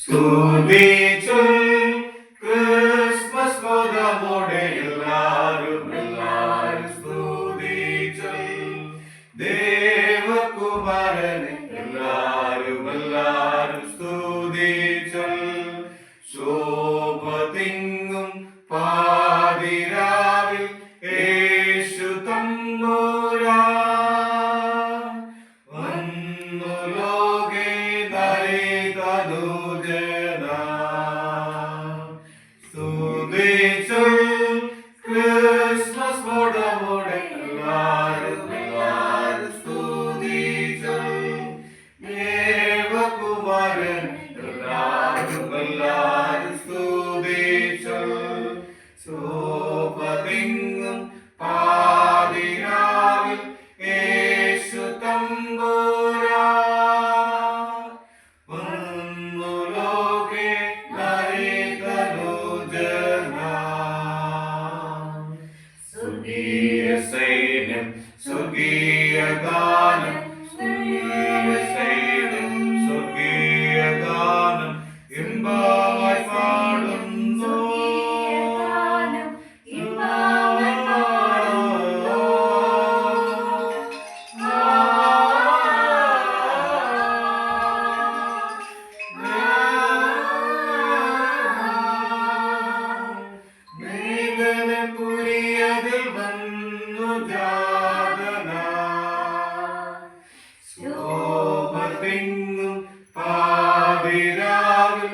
സ്തുതിച്ചു ക്രിസ്മസ് മോദമോടെ എല്ലാരും സ്തുതിച്ചു ദേവകുമാരനെ എല്ലാരും സ്തുതിച്ചു ശോഭ തിങ്ങും പാതിരാവിൽ യേശു തമ്പുരാൻ വന്നു ലോകേ സ്തുതിച്ചു ക്രിസ്മസ് മോദമോടെ എല്ലാരും സ്തുതിച്ചു ദേവകുമാരൻ എല്ലാരും സ്തുതിച്ചു ശോഭതിങ്ങും പാതിരാവിൽ യേശു തമ്പുരാൻ വന്നു ലോകേ സ്വർഗീയ സൈന്യം സ്വർഗീയ ഗാനം സ്വർഗീയ സൈന്യം സ്വർഗീയ ഗാനം ഇമ്പമായി പാടുന്നു പുരിയതിൽ വന്നു ജാതന ശോഭ തിങ്ങും പാതിരാവിൽ